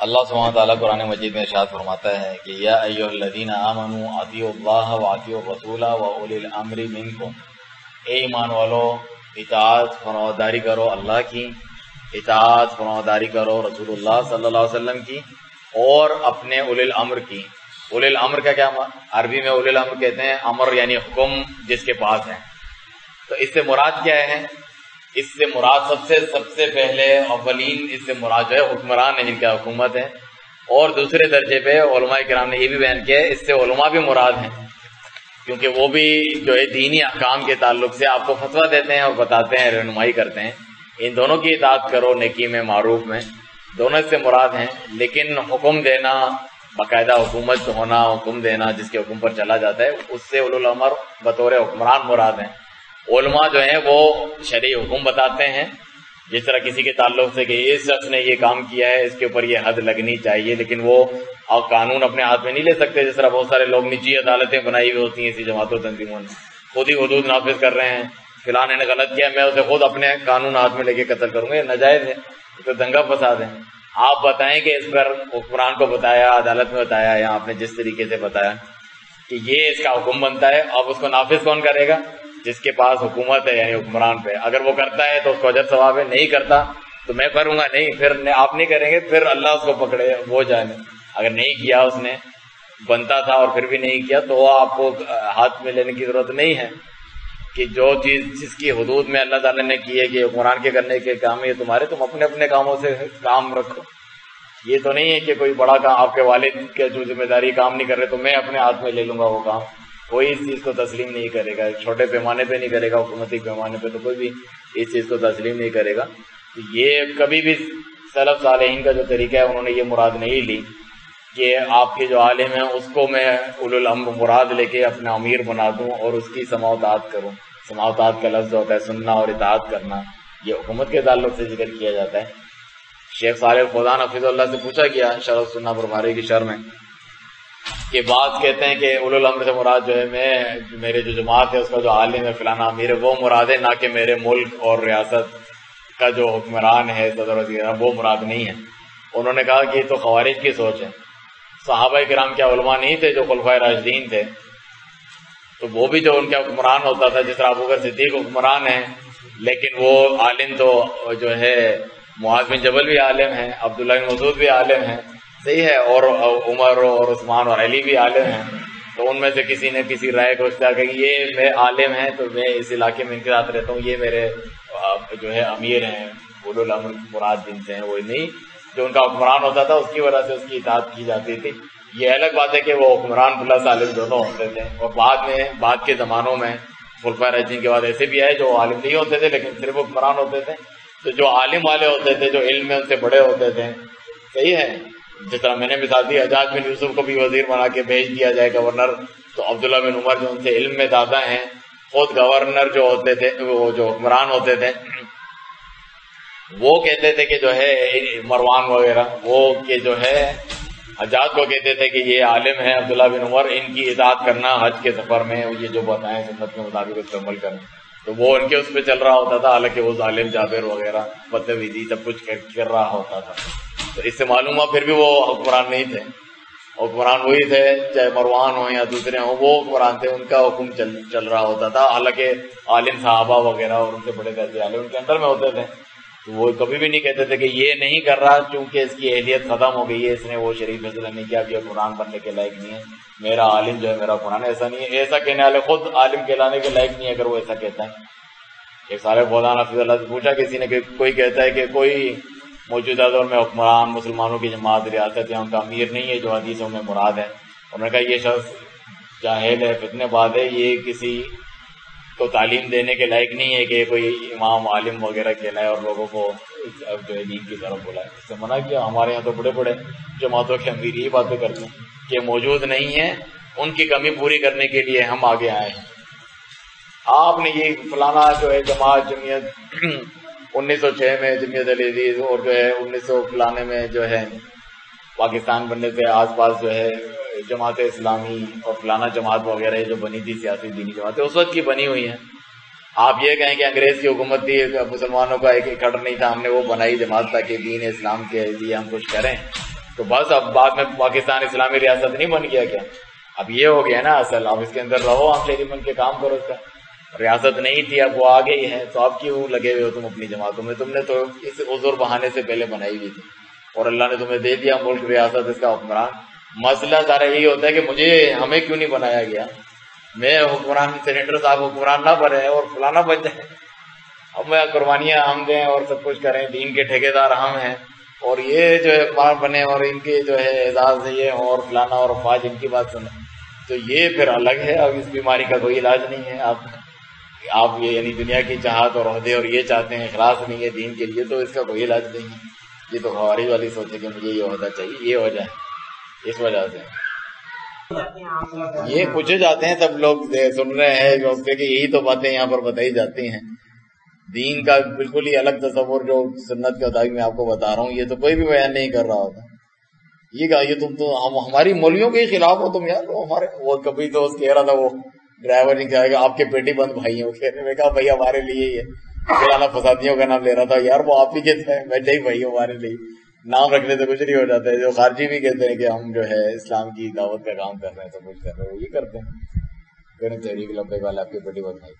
اللہ سبحانہ وتعالیٰ قرآن مجید میں ارشاد فرماتا ہے کہ یا ایھا الذین آمنوا اطیعوا اللہ واطیعوا الرسول واولی الامر منکم، اے ایمان والو اطاعت فرمانبرداری کرو اللہ کی، اطاعت فرمانبرداری کرو رسول اللہ صلی اللہ علیہ وسلم کی اور اپنے اولی الامر کی۔ اولی الامر کا کیا عربی میں اولی الامر کہتے ہیں امر یعنی حکم جس کے پاس ہے۔ تو اس سے مراد کیا ہے؟ اس سے مراد سب سے پہلے اولین اس سے مراد جو ہے حکمران ہے جن کا حکومت ہے، اور دوسرے درجے پہ علماء کرام نے یہ بھی بیان کیا ہے اس سے علماء بھی مراد ہیں، کیونکہ وہ بھی جو ہے دینی احکام کے تعلق سے آپ کو فتویٰ دیتے ہیں اور بتاتے ہیں، رہنمائی کرتے ہیں۔ ان دونوں کی اطاعت کرو نیکی میں معروف میں، دونوں اس سے مراد ہیں۔ لیکن حکم دینا، باقاعدہ حکومت ہونا، حکم دینا جس کے حکم پر چلا جاتا ہے، اس سے اولو الامر بطور حکمران مراد ہیں۔ علماء جو ہیں وہ شرعی حکم بتاتے ہیں، جس طرح کسی کے تعلق سے کہ اس شخص نے یہ کام کیا ہے، اس کے اوپر یہ حد لگنی چاہیے، لیکن وہ قانون اپنے ہاتھ میں نہیں لے سکتے۔ جس طرح بہت سارے لوگ نجی عدالتیں بنائی ہوئی ہوتی ہیں اسی جماعتوں تنظیموں نے، خود ہی حدود نافذ کر رہے ہیں، فلاں نے غلط کیا میں اسے خود اپنے قانون ہاتھ میں لے کے قتل کروں گا، یہ ناجائز ہے، تو دنگا فساد ہے۔ آپ بتائیں کہ اس پر حکمران کو بتایا، عدالت میں بتایا، یا آپ نے جس طریقے سے بتایا کہ یہ اس کا حکم بنتا ہے، اب اس کو نافذ کون کرے گا؟ جس کے پاس حکومت ہے یعنی حکمران پہ۔ اگر وہ کرتا ہے تو اس کو اجر ثواب ہے، نہیں کرتا تو میں کروں گا نہیں، پھر آپ نہیں کریں گے، پھر اللہ اس کو پکڑے وہ جانے۔ اگر نہیں کیا اس نے، بنتا تھا اور پھر بھی نہیں کیا، تو وہ آپ کو ہاتھ میں لینے کی ضرورت نہیں ہے کہ جو چیز جس کی حدود میں اللہ تعالیٰ نے کی ہے کہ حکمران کے کرنے کے کام ہے تمہارے، تم اپنے اپنے کاموں سے کام رکھو۔ یہ تو نہیں ہے کہ کوئی بڑا کام آپ کے والد کے جو ذمہ داری کام نہیں کر رہے تو میں اپنے ہاتھ میں لے لوں گا وہ کام، کوئی اس چیز کو تسلیم نہیں کرے گا، چھوٹے پیمانے پہ نہیں کرے گا، حکومتی پیمانے پہ تو کوئی بھی اس چیز کو تسلیم نہیں کرے گا۔ یہ کبھی بھی سلف صالحین کا جو طریقہ ہے انہوں نے یہ مراد نہیں لی کہ آپ کے جو عالم ہیں اس کو میں اولو الامر مراد لے کے اپنا امیر بنا دوں اور اس کی سماع و اطاعت کروں۔ سماع و اطاعت کا لفظ ہوتا ہے سننا اور اطاعت کرنا، یہ حکومت کے تعلق سے ذکر کیا جاتا ہے۔ شیخ صالح الفوزان حفظ اللہ سے پوچھا گیا شرح السنہ پر بھاری کی شرح میں کہ بعض کہتے ہیں کہ اولو الامر سے مراد جو ہے میرے جو جماعت ہے اس کا جو عالم ہے فلانا امیر ہے وہ مراد ہے، نہ کہ میرے ملک اور ریاست کا جو حکمران ہے صدر وزیر وہ مراد نہیں ہے۔ انہوں نے کہا کہ یہ تو خوارج کی سوچ ہے، صحابہ کرام کیا علماء نہیں تھے جو خلفائے راشدین تھے؟ تو وہ بھی جو ان کا حکمران ہوتا تھا، جس طرح ابوبکر صدیق حکمران ہیں لیکن وہ عالم تو جو ہے معاذ بن جبل بھی عالم ہیں، عبداللہ بن مسعود بھی عالم ہیں، صحیح ہے، اور عمر اور عثمان اور علی بھی عالم ہیں۔ تو ان میں سے کسی نے کسی رائے کو اختیار کیا کہ یہ میں عالم ہیں تو میں اس علاقے میں ان کے ساتھ رہتا ہوں، یہ میرے جو ہے امیر ہیں، اولو الامر مراد جن سے ہیں وہ نہیں، جو ان کا حکمران ہوتا تھا اس کی وجہ سے اس کی اطاعت کی جاتی تھی۔ یہ الگ بات ہے کہ وہ حکمران پلس عالم دونوں ہوتے تھے، اور بعد کے زمانوں میں خلفائے راشدین کے بعد ایسے بھی آئے جو عالم نہیں ہوتے تھے لیکن صرف حکمران ہوتے تھے۔ تو جو عالم والے ہوتے تھے، جو علم میں ان سے بڑے ہوتے تھے، صحیح ہے، جس طرح میں نے مثال دی حجاج بن یوسف کو بھی وزیر بنا کے بھیج دیا جائے گورنر، تو عبداللہ بن عمر جو ان سے علم میں زیادہ ہیں خود گورنر جو ہوتے تھے، وہ جو حکمران ہوتے تھے وہ کہتے تھے کہ جو ہے مروان وغیرہ وہ کہ جو ہے حجاج کو کہتے تھے کہ یہ عالم ہے عبداللہ بن عمر، ان کی اطاعت کرنا حج کے سفر میں، یہ جو بتائیں سنت کے مطابق اس پر عمل کرنا، تو وہ ان کے اس پہ چل رہا ہوتا تھا، حالانکہ وہ ظالم جابر وغیرہ بدتمیزی سب کچھ کر رہا ہوتا تھا۔ تو اس سے معلوم ہوا پھر بھی وہ حکمران نہیں تھے، حکمران وہی تھے چاہے مروان ہوں یا دوسرے ہوں، وہ حکمران تھے، ان کا حکم چل رہا ہوتا تھا، حالانکہ عالم صحابہ وغیرہ اور ان سے بڑے درجے والے ان کے اندر میں ہوتے تھے۔ تو وہ کبھی بھی نہیں کہتے تھے کہ یہ نہیں کر رہا چونکہ اس کی اہلیت ختم ہو گئی ہے، اس نے وہ شریف فیصلہ نہیں کیا کہ قرآن پڑھنے کے لائق نہیں ہے، میرا عالم جو ہے میرا قرآن، ایسا نہیں ہے۔ ایسا کہنے والے خود عالم کہلانے کے لائق نہیں ہے اگر وہ ایسا کہتا ہے۔ ایک صالح فوزان حفظ اللہ سے پوچھا کسی نے کہ کوئی کہتا ہے کہ کوئی موجودہ دور میں حکمران مسلمانوں کی جماعت ریاست یا ان کا امیر نہیں ہے جو حدیثوں میں مراد ہے۔ انہوں نے کہا یہ شخص جاہل ہے، فتنے باز ہے، یہ کسی کو تعلیم دینے کے لائق نہیں ہے کہ کوئی امام عالم وغیرہ کہلائے اور لوگوں کو جو ہے دین کی طرف بلائے۔ اس سے منع کیا۔ ہمارے یہاں تو بڑے بڑے جماعتوں کے امیر یہی باتیں کرتے ہیں کہ موجود نہیں ہیں، ان کی کمی پوری کرنے کے لیے ہم آگے آئے ہیں۔ آپ نے یہ فلانا جو ہے جمعیت 1906 میں جمعیت عزیز اور جو ہے 1900 فلانے میں جو ہے پاکستان بننے سے آس پاس جو ہے جماعت اسلامی اور فلانا جماعت وغیرہ جو بنی تھی سیاسی دینی جماعتیں اس وقت کی بنی ہوئی ہیں۔ آپ یہ کہیں کہ انگریز کی حکومت تھی، مسلمانوں کا ایک اکٹھ نہیں تھا، ہم نے وہ بنائی جماعت تاکہ دین اسلام کے لیے ہم کچھ کریں، تو بس اب بعد میں پاکستان اسلامی ریاست نہیں بن گیا کیا؟ اب یہ ہو گیا نا اصل، اب اس کے اندر رہو، ہم شہری بن کے کام کرو اس کا. ریاست نہیں تھی، اب وہ آ گئی ہے، تو اب کیوں لگے ہوئے ہو تم اپنی جماعتوں میں؟ تم نے تو اس عذر بہانے سے پہلے بنائی ہوئی تھی، اور اللہ نے تمہیں دے دیا ملک، ریاست، اس کا حکمران. مسئلہ سارا یہی ہوتا ہے کہ ہمیں کیوں نہیں بنایا گیا؟ میں حکمران، سینیٹر صاحب حکمران نہ بنے اور فلانا بن جائے. اب میں قربانیاں ہم دیں اور سب کچھ کریں، دین کے ٹھیکیدار ہم ہیں، اور یہ جو ہے حکمران بنے اور ان کے جو ہے اعزاز سے یہ اور فلانا اور فاج ان کی بات سنیں، تو یہ پھر الگ ہے. اب اس بیماری کا کوئی علاج نہیں ہے. آپ یہ یعنی دنیا کی چاہت اور عہدے اور یہ چاہتے ہیں، اخلاص نہیں ہے دین کے لیے، تو اس کا کوئی علاج نہیں ہے. یہ تو خوارج والی سوچ ہے کہ مجھے یہ عہدہ چاہیے، یہ وجہ ہے، اس وجہ سے یہ پوچھے جاتے ہیں. سب لوگ سن رہے ہیں کہ یہی تو باتیں یہاں پر بتائی جاتی ہیں. دین کا بالکل ہی الگ تصور جو سنت کے مطابق میں آپ کو بتا رہا ہوں، یہ تو کوئی بھی بیان نہیں کر رہا ہوتا. یہ کہا یہ تم تو ہماری مولویوں کے خلاف ہو تم یار. ہمارے وہ کبھی تو کہہ رہا تھا وہ ڈرائیور نہیں کہا کہ آپ کے پیٹی بند بھائی ہیں، وہ کہہ رہے، میں کہا بھائی ہمارے لیے ہی ہے. فلانا فسادیوں کا نام لے رہا تھا، یار وہ آپ ہی کہتے ہیں، میں نہیں بھائی ہمارے لیے. نام رکھنے سے کچھ نہیں ہو جاتا ہے. جو خارجی بھی کہتے ہیں کہ ہم جو ہے اسلام کی دعوت کا کام کر رہے ہیں، سب کچھ کر رہے ہیں، وہ یہ کرتے ہیں. تحریک لبیک والے آپ کی پیٹی بند بھائی.